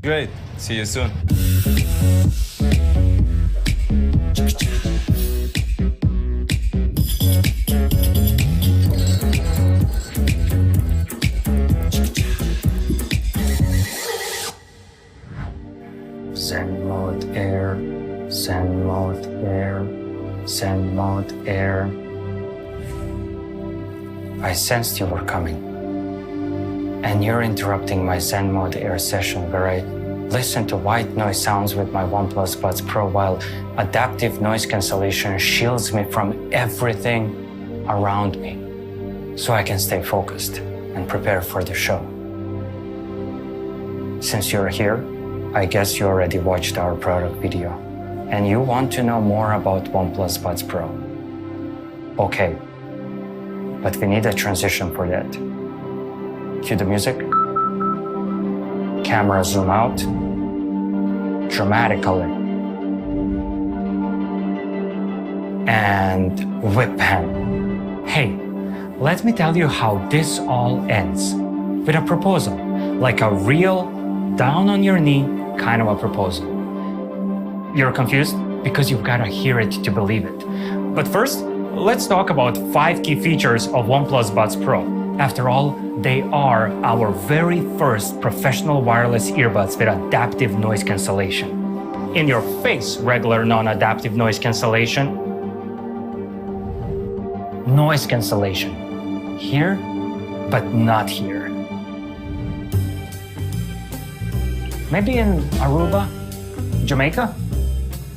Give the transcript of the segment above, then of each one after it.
Great. See you soon. Zen mode air, Zen mode air, Zen mode air. I sensed you were coming. And you're interrupting my Zen mode air session where I listen to white noise sounds with my OnePlus Buds Pro while adaptive noise cancellation shields me from everything around me so I can stay focused and prepare for the show. Since you're here, I guess you already watched our product video and you want to know more about OnePlus Buds Pro. Okay, but we need a transition for that. Cue the music. Camera zoom out dramatically. And whip pan. Hey, let me tell you how this all ends. With a proposal, like a real down on your knee kind of a proposal. You're confused? Because you've got to hear it to believe it. But first, let's talk about 5 key features of OnePlus Buds Pro. After all, they are our very first professional wireless earbuds with adaptive noise cancellation. In your face, regular non-adaptive noise cancellation. Noise cancellation. Here, but not here. Maybe in Aruba, Jamaica?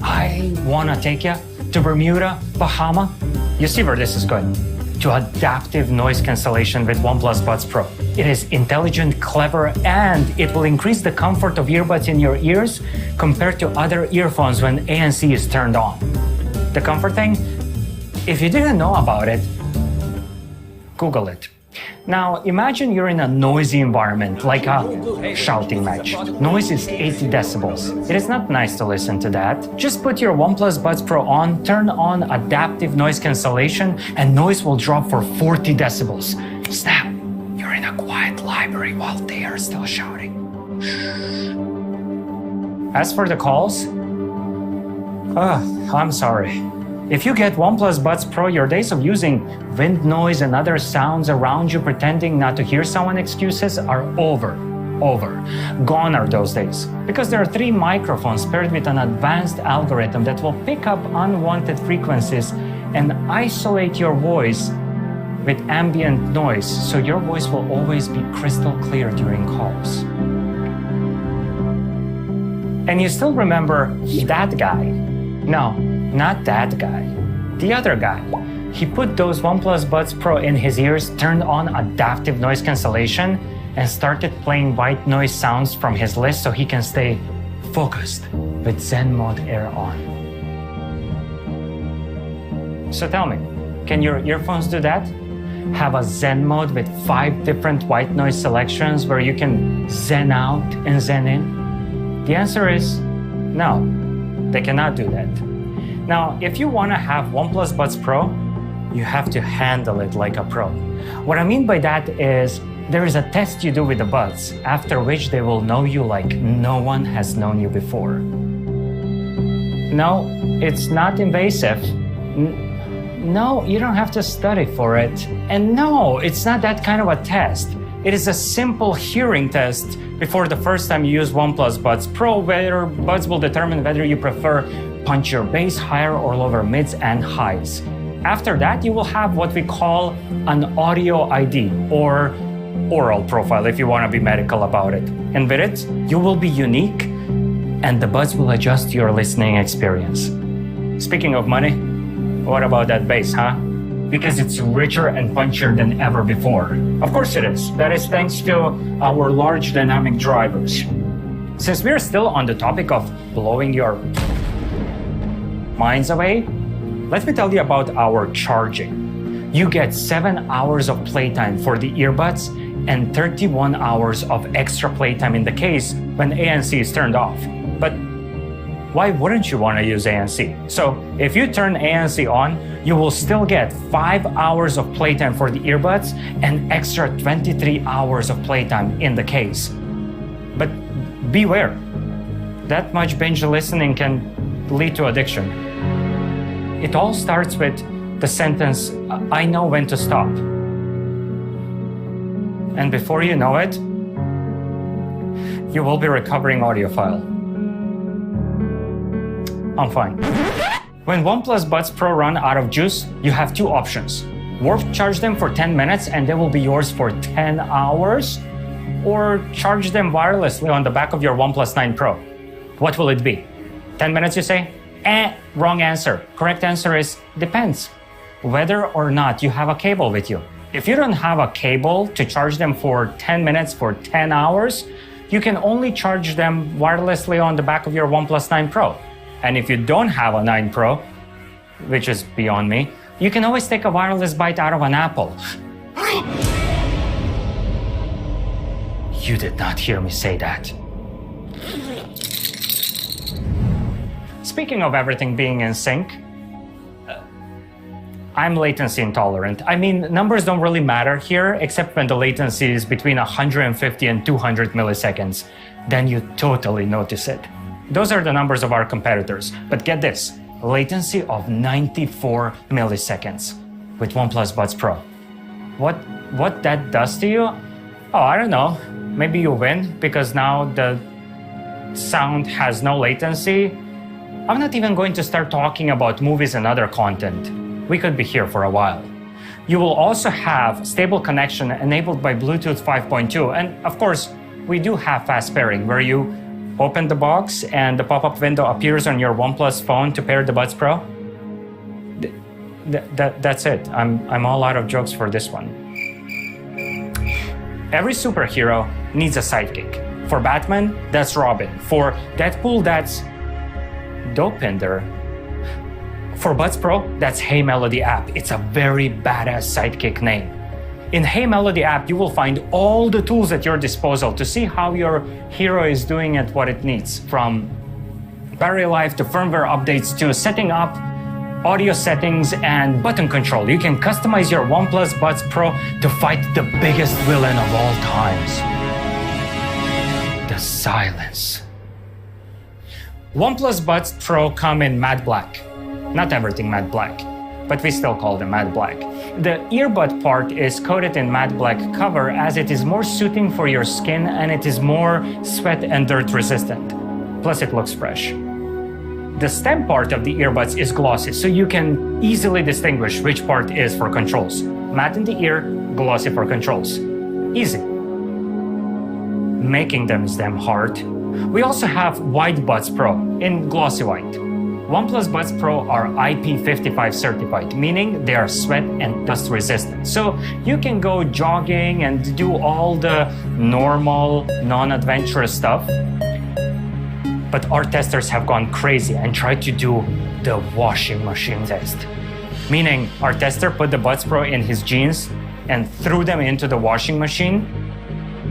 I wanna take you to Bermuda, Bahama. You see where this is going. To adaptive noise cancellation with OnePlus Buds Pro. It is intelligent, clever, and it will increase the comfort of earbuds in your ears compared to other earphones when ANC is turned on. The comfort thing? If you didn't know about it, Google it. Now, imagine you're in a noisy environment, like a shouting match. Noise is 80 decibels. It is not nice to listen to that. Just put your OnePlus Buds Pro on, turn on adaptive noise cancellation, and noise will drop for 40 decibels. Snap! You're in a quiet library while they are still shouting. As for the calls, I'm sorry. If you get OnePlus Buds Pro, your days of using wind noise and other sounds around you pretending not to hear someone excuses are over. Gone are those days. Because there are 3 microphones paired with an advanced algorithm that will pick up unwanted frequencies and isolate your voice with ambient noise, so your voice will always be crystal clear during calls. And you still remember that guy? No, not that guy. The other guy. He put those OnePlus Buds Pro in his ears, turned on adaptive noise cancellation, and started playing white noise sounds from his list so he can stay focused with Zen mode air on. So tell me, can your earphones do that? Have a Zen mode with 5 different white noise selections where you can Zen out and Zen in? The answer is no, they cannot do that. Now, if you want to have OnePlus Buds Pro, you have to handle it like a pro. What I mean by that is there is a test you do with the buds, after which they will know you like no one has known you before. No, it's not invasive. No, you don't have to study for it. And no, it's not that kind of a test. It is a simple hearing test before the first time you use OnePlus Buds Pro, where buds will determine whether you prefer punch your bass higher or lower mids and highs. After that, you will have what we call an audio ID, or oral profile if you want to be medical about it. And with it, you will be unique and the buds will adjust to your listening experience. Speaking of money, what about that bass, huh? Because it's richer and punchier than ever before. Of course it is. That is thanks to our large dynamic drivers. Since we're still on the topic of blowing your minds away, let me tell you about our charging. You get 7 hours of playtime for the earbuds and 31 hours of extra playtime in the case when ANC is turned off. But why wouldn't you want to use ANC? So if you turn ANC on, you will still get 5 hours of playtime for the earbuds and extra 23 hours of playtime in the case. But beware. That much binge listening can lead to addiction. It all starts with the sentence, "I know when to stop." And before you know it, you will be recovering audiophile. I'm fine. When OnePlus Buds Pro run out of juice, you have two options. Warp charge them for 10 minutes and they will be yours for 10 hours, or charge them wirelessly on the back of your OnePlus 9 Pro. What will it be? 10 minutes, you say? Wrong answer. Correct answer is depends. Whether or not you have a cable with you. If you don't have a cable to charge them for 10 minutes for 10 hours, you can only charge them wirelessly on the back of your OnePlus 9 Pro. And if you don't have a 9 Pro, which is beyond me, you can always take a wireless bite out of an apple. You did not hear me say that. Speaking of everything being in sync, I'm latency intolerant. I mean, numbers don't really matter here, except when the latency is between 150 and 200 milliseconds. Then you totally notice it. Those are the numbers of our competitors. But get this, latency of 94 milliseconds with OnePlus Buds Pro. What that does to you? Oh, I don't know. Maybe you win because now the sound has no latency. I'm not even going to start talking about movies and other content. We could be here for a while. You will also have stable connection enabled by Bluetooth 5.2. And of course, we do have fast pairing where you open the box and the pop-up window appears on your OnePlus phone to pair the Buds Pro. That's it. I'm all out of jokes for this one. Every superhero needs a sidekick. For Batman, that's Robin. For Deadpool, that's Dopinder. For Buds Pro, that's Hey Melody app. It's a very badass sidekick name. In Hey Melody app, you will find all the tools at your disposal to see how your hero is doing at what it needs, from battery life to firmware updates to setting up audio settings and button control. You can customize your OnePlus Buds Pro to fight the biggest villain of all times, the silence. OnePlus Buds Pro come in matte black. Not everything matte black, but we still call them matte black. The earbud part is coated in matte black cover as it is more suiting for your skin and it is more sweat and dirt resistant. Plus it looks fresh. The stem part of the earbuds is glossy, so you can easily distinguish which part is for controls. Matte in the ear, glossy for controls. Easy. Making them is damn hard. We also have White Buds Pro in Glossy White. OnePlus Buds Pro are IP55 certified, meaning they are sweat and dust resistant. So you can go jogging and do all the normal, non-adventurous stuff. But our testers have gone crazy and tried to do the washing machine test. Meaning our tester put the Buds Pro in his jeans and threw them into the washing machine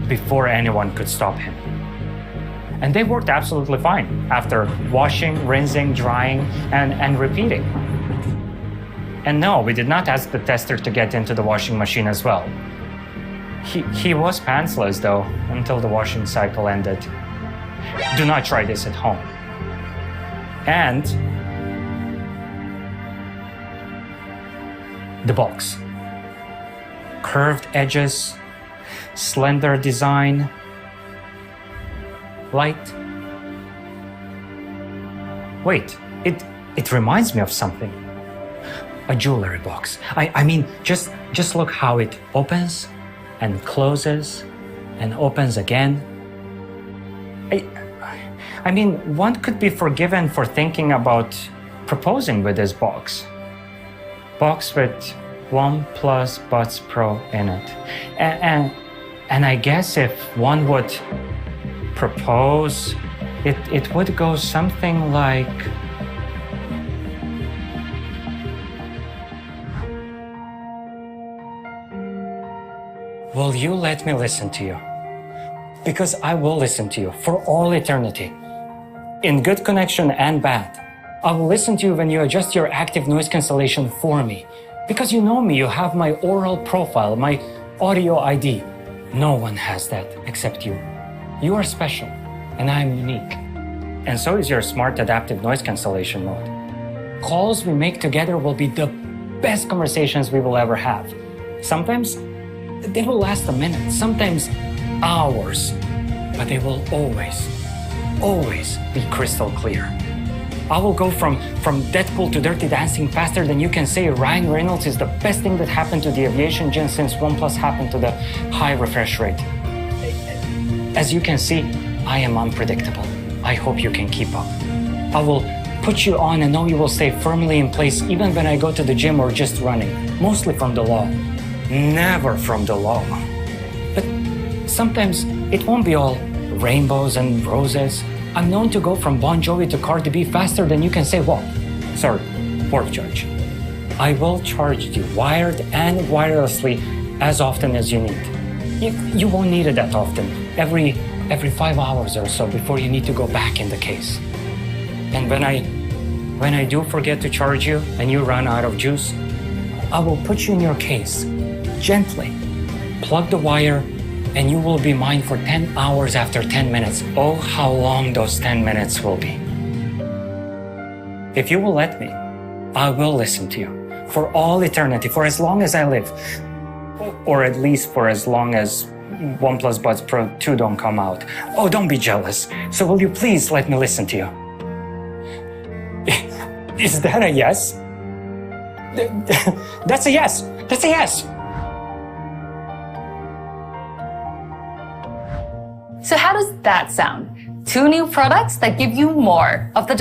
before anyone could stop him. And they worked absolutely fine after washing, rinsing, drying, and repeating. And no, we did not ask the tester to get into the washing machine as well. He was pantsless though, until the washing cycle ended. Do not try this at home. And the box. Curved edges, slender design, light. Wait, it reminds me of something. A jewelry box. I mean, just look how it opens and closes and opens again. I mean, one could be forgiven for thinking about proposing with this box. Box with OnePlus Buds Pro in it. And I guess if one would propose, it would go something like, will you let me listen to you? Because I will listen to you for all eternity. In good connection and bad. I will listen to you when you adjust your active noise cancellation for me. Because you know me, you have my oral profile, my audio ID. No one has that except you. You are special. and I'm unique. And so is your smart adaptive noise cancellation mode. Calls we make together will be the best conversations we will ever have. Sometimes they will last a minute, sometimes hours, but they will always be crystal clear. I will go from Deadpool to Dirty Dancing faster than you can say Ryan Reynolds is the best thing that happened to the aviation gen since OnePlus happened to the high refresh rate. As you can see, I am unpredictable. I hope you can keep up. I will put you on and know you will stay firmly in place even when I go to the gym or just running, mostly from the law, never from the law. But sometimes it won't be all rainbows and roses. I'm known to go from Bon Jovi to Cardi B faster than you can say, well, sorry, work charge. I will charge you wired and wirelessly as often as you need. You won't need it that often, every 5 hours or so before you need to go back in the case. And when I do forget to charge you and you run out of juice, I will put you in your case, gently, plug the wire, and you will be mine for 10 hours after 10 minutes. Oh, how long those 10 minutes will be. If you will let me, I will listen to you for all eternity, for as long as I live, or at least for as long as OnePlus Buds Pro 2 don't come out. Oh, don't be jealous. So will you please let me listen to you? Is that a yes? That's a yes. That's a yes. So how does that sound? 2 new products that give you more of the